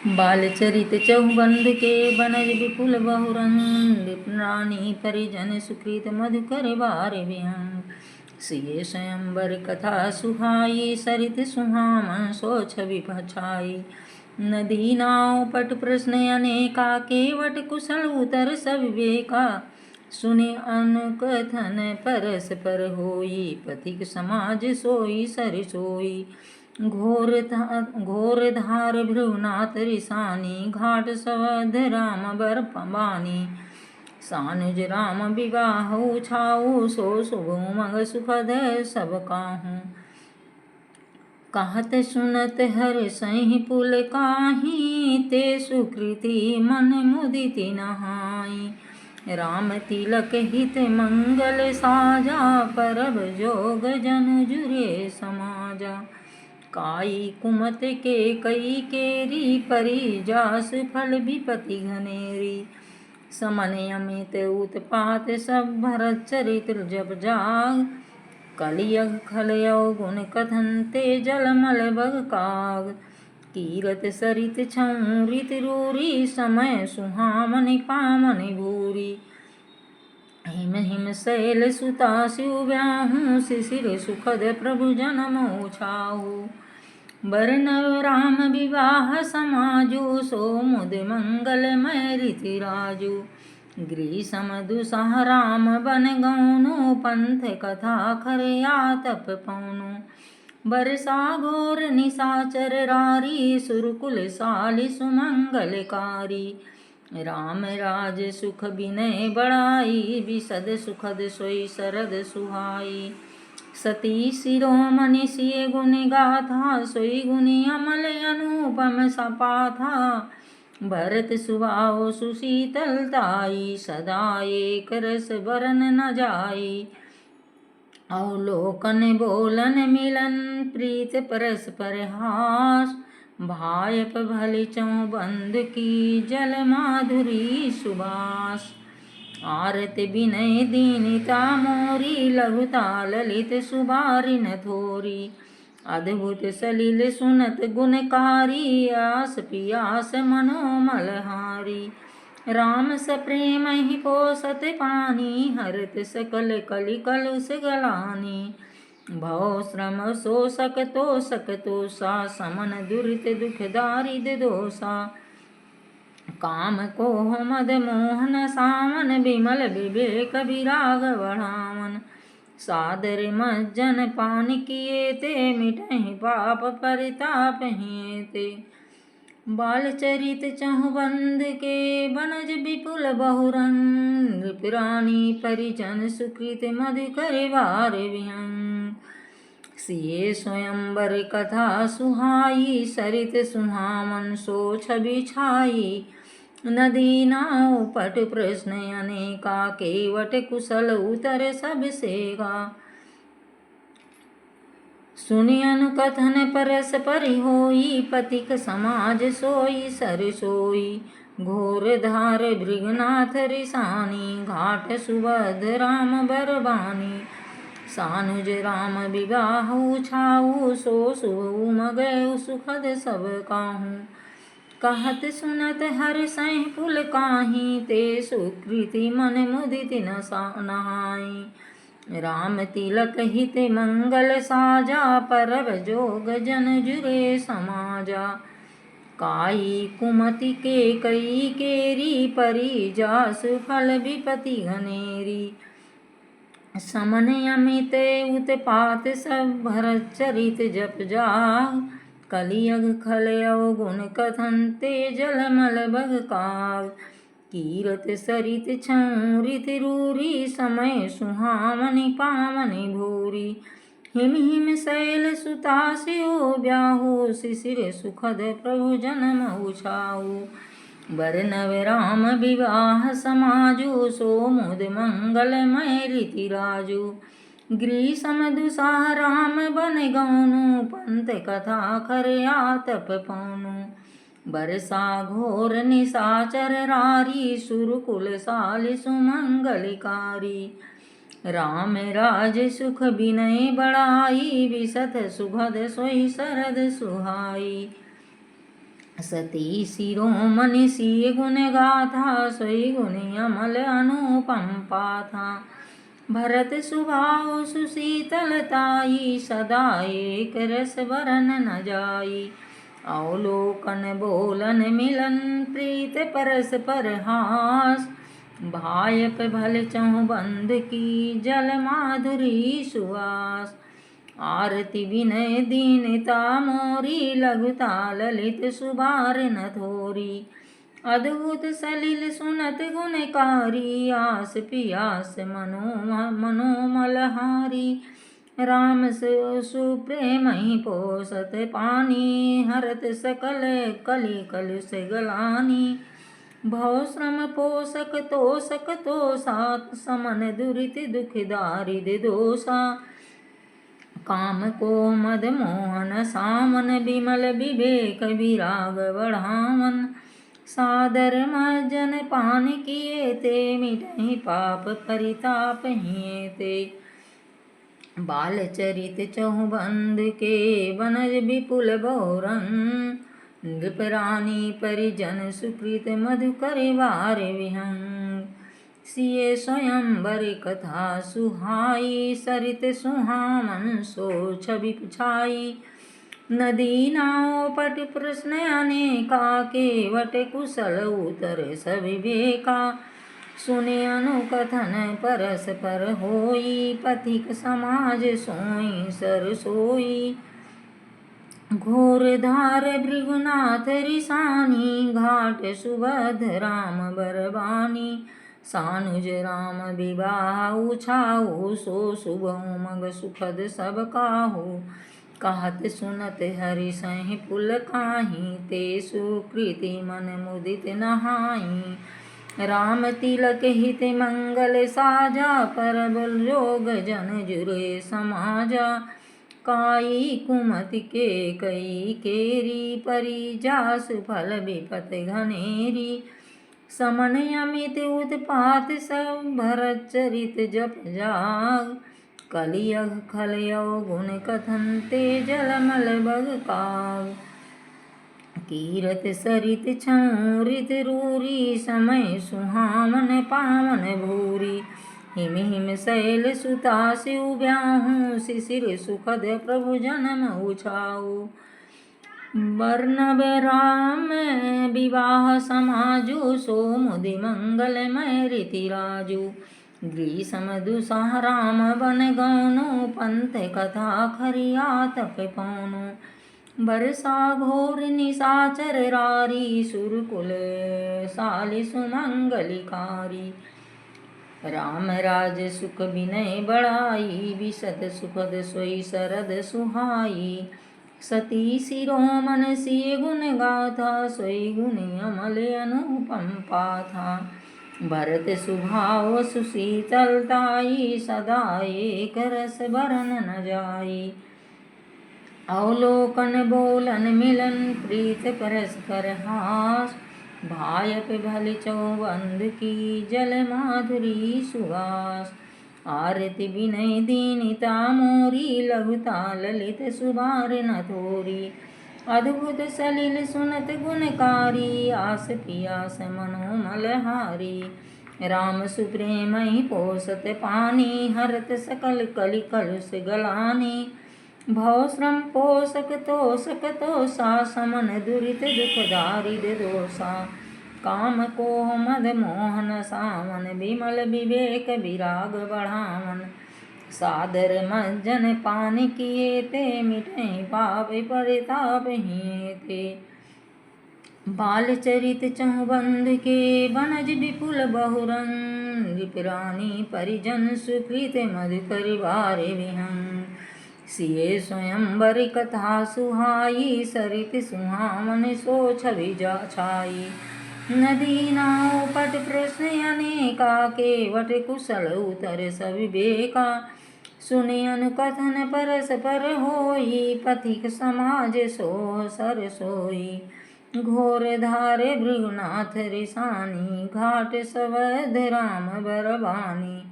बालचरित चौबंद के बनज विपुल बहुरंग प्राणी परिजन सुकृत मधुकर बार विहंग सिए स्वयंवर कथा सुहाई सरित सुहामन सो छवि पछाई नदी नाव पट प्रश्न अनेका केवट कुशल उतर सब विवेका सुने अनुकथन परस्पर होई पथिक समाज सोई सर सोई घोर धार भ्रुनाथ रिसानी घाट सवध राम बर पानी सानुज राम विवाह छाऊ सो शुभ मंग सुखद सब काहू कहत सुनत हर सही पुल काही ते सुकृति मन मुदिति नहाई राम तिलक हित मंगल साजा परब जोग जन जुरे समाजा काई कुमत के कई केरी परी जास फल विपति घनेरी समन अमित उत्पात सब भरत चरित्र जप जाग कलियग खलयो गुण कथन ते जलमल बग काग कीरत सरित छौरित रूरी समय सुहामनि पामनि भूरी हिम हिम शैल सुता शिव ब्याहूँ शिशिर सुखद प्रभु जन्म छाऊ बरनव राम विवाह समाजु सो मुद मंगलमय रीति राजु ग्रीसम दुसह राम बन गौनु पंथ कथा खरया तप पौनु बरसा घोर निशाचर रारी सुरकुल साली सुमंगलकारी राम राज सुख विनय बड़ाई विशद सुखद सोई शरद सुहाई सती शिरोमणि सिय गुण गाथा सोई गुनि अमल अनुपम सपाथा भरत सुभाव सुशीतलताई सदा एक रस बरन न जाई अवलोकन बोलन मिलन प्रीत परस्पर हास भायप भले चौबंद की जल माधुरी सुबास आरत विनय दीनिता मोरी लघुता ललित सुबारिन थोरी अद्भुत सलिल सुनत गुणकारी आस पियास मनोमलहारी राम सप्रेम ही पोसत पानी हरत सकल कलि कलुष गलानी भव श्रम शोषक तो सा समन दुरित दुख दारिद दोषा काम कोह मद मोहन सामन विमल विवेक विराग बढ़ावन सादर मज्जन पान किए ते मिटहि पाप परिताप हिए ते बालचरित चहुबंद के बनज विपुल बहुरंग प्राणी परिजन सुकृत मधुकर बार विहंग सिए स्वयंवर कथा सुहाई सरित सुहामन सो छवि छाई नदी नाव पट प्रश्न अनेका केवट कुशल उतर सब सेगा सुनि अनुकथन परस्पर होई पथिक समाज सोई सर सोई घोर धार भृगनाथ रिसानी घाट सुबध राम बरबानी सानुज राम विवाह छाऊ सो शुभ मग सुखद सब काहू कहत सुनत हर सह पुल काही ते सुकृति मन मुदिति नहाई राम तिलक हित मंगल साजा परब जोग जन जुरे समाजा काई कुमति के कई केरी परी जास फल विपति घनेरी समन अमित उत्पात सब भरत चरित जप जाग कलियग खलयो गुण कथन ते जलमल बग काग कीरत सरित छौरित रूरी समय सुहामनि पामनि भूरी हिम हिम शैल सुता शिव ब्याहु शिशिर सुखद प्रभु जन्म उछाऊ बरनव राम विवाह समाजु सो मुद मंगलमय रीति राजु ग्रीसम दुसाह राम बन गौनु पंथ कथा खरया तप पौनु बरसा घोर निशाचर रारी सुरकुल साली सुमंगलकारी राम राज सुख विनय बड़ाई विशत सुभद सोई शरद सुहाई सती शिरोमणि सिय गुण गाथा सोई गुण अमल अनुपम पाथा। भरत सुभाव सुशीतलताई सदा एक रस वरन न जाई। अवलोकन बोलन मिलन प्रीत परस पर हास। भायप भल चहु बंद की जल माधुरी सुवास। आरती विनय दीनता मोरी लघुता ललित सुबार न थोरी। अद्भुत सलिल सुनत गुणकारी आस पियास मनोमलहारी। राम सुप्रेम ही पोसत पानी हरत सकल कली कलुष गलानी। भव श्रम पोषक तो सात समन दुरित दुख दारिद दोषा। काम को मद मोहन सामन बिमल विवेक विराग बढ़ावन। सादर मज्जन पान किए ते मिटहि पाप परिताप हिए ते। बाल चरित चहुबंद के बनज विपुल बहुरंग। नृपरानी परिजन सुकृत मधुकर वार विहंग। सिए स्वयंवर कथा सुहाई सरित सुहामन सो छवि पुछाई। नदी नाव पट प्रश्न अनेका केवट कुशल उतर सविवेका। सुने अनुकथन परस्पर होई पथिक समाज सोई सरसोई। घोर धार भृगुनाथ रिसानी घाट सुबध राम बरबानी। सानुज राम विवाह उछाऊ सो शुभ उमंग सुखद सब काहू। कहत सुनत हरि सहि पुल काही ते सुकृति मन मुदित नहाई। राम तिलक हित मंगल साजा परब जोग जन जुरे समाजा। काई कुमति के कई केरी परी जासु फल विपत घनेरी। समन अमित उत्पात सब भरत चरित जप जाग। कलियग खलयौ गुण कथन ते जलमल बग काग। कीरत सरित छौरित रूरी समय सुहामन पावन भूरी। हिम हिम शैल सुता शिव ब्याहूँ शिशिर सुखद प्रभु जन्म उछाऊ। वर्णव राम विवाह समाजु सो मुदि मंगलमय रीति राजु। ग्रीष्म दुसह राम बन गौनु पंथ कथा खरिया तप पौनु। बरसा घोर निशाचर रारी सुरकुल सालि सुमंगलिकारी। राम राज सुख विनय बढ़ाई विशद सुखद सोई शरद सुहाई। सती शिरोमण सिय गुण गाथा सोई गुण अमल अनुपम पाथा। भरत सुभाव सुशीतलताई सदा एक रस वरन न जाई। अवलोकन बोलन मिलन प्रीत परस्पर हास। भायप भल चौबंद की जल माधुरी सुवास। आरती विनय दीनता मोरी लघुता ललित सुबार न थोरी। अद्भुत सलिल सुनत गुणकारी आस पियास मनोमलहारी। राम सुप्रेम ही पोसत पानी हरत सकल कलि कलुष गलानी। भव श्रम पोषक तोषा समन दुरित दुख दारिद दोषा। काम को मद मोहन सामन बिमल विवेक विराग बढ़ावन। सादर मज्जन पान किए ते मिटै पाप परिताप हिए ते। बाल चरित चहुबंद के बनज विपुल बहुरंग। नृपरानी परिजन सुकृत मधुकर वार विहंग। सिए स्वयंवर कथा सुहाई सरित सुहामन सो छवि जा छाई। नदी नाव पट प्रश्न अनेका केवट कुशल उतर सविवेका। सुने अनुकथन परस्पर होई पथिक समाज सो सरसोई। घोर धारे भृगुनाथ रिसानी घाट सवध राम बरबानी।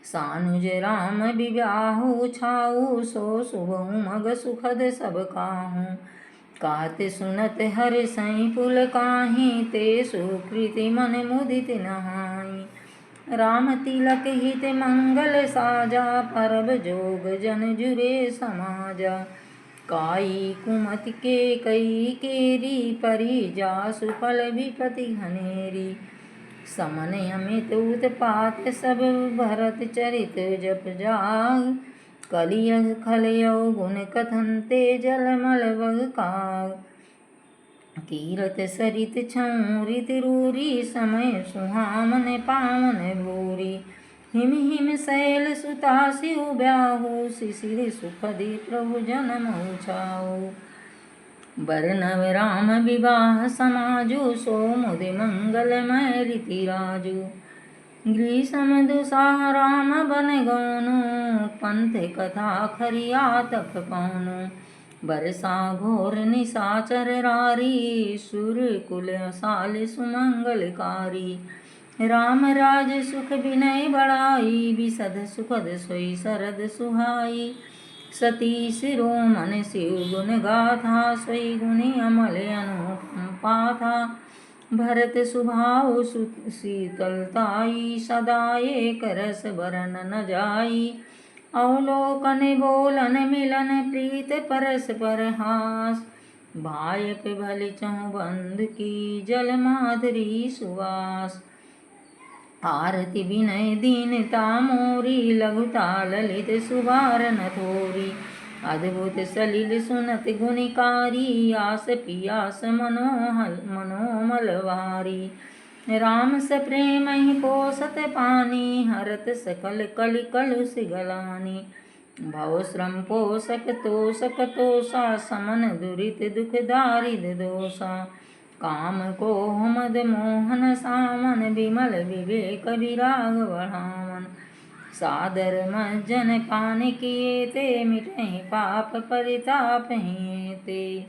सानुज राम विवाहु छाऊ सो शुभ उमग सुखद सब काहू। कात सुनत हर सई पुल काही, ते सुकृति मन मुदित नहाई। राम तिलक हित मंगल साजा, परब जोग जन जुरे समाजा। काई कुमति के कई केरी, परी जासु फल विपति घनेरी। समन अमित उत्पात सब, भरत चरित जप जाग। कलियग खलयौ गुण कथन, ते जलमल बग काग। तीरथ सरित छऊ रित रूरी, समय सुहामन पावन भूरी। हिम हिम शैल सुता सिउ ब्याहु, शिशिर सुखदी प्रभु जनमु छाऊ। बरनव राम विवाह समाजु, सो मुदि मंगलमय रीति राजु। ग्रीसम दुसाह राम बन गौनु, पंथ कथा खरिया तप पौनु। बरसा घोर निशाचर रारी, सुर कुल साल सुमंगलकारी। राम राज सुख विनय बड़ाई, विशद सुखद सोई शरद सुहाई। सती शिरोमन शिव गुण गाथा, सोई गुणी अमल अनुपम पाथा। भरत सुभाव शीतलताई, सदा एक रस बरन न जाई। अवलोकन बोलन मिलन, प्रीत परस पर हास। भायप भल चहु बंधु की, जल माधुरी सुवास। आरती विनय दीनता मोरी, लघुता ललित सुबारन थोरी। अद्भुत सलिल सुनत गुणकारी, आस पियास मनोमल वारी। राम स प्रेम ही पोसत पानी, हरत सकल कलि कलुष गलानी। भव श्रम पोषक तोषक तोषा, समन दुरित दुख दारिद दोषा। काम को मद मोहन सामन, विमल विवेक विराग बढ़ावन। सादर मज्जन पान किए ते, मिटहि पाप परिताप हिए ते।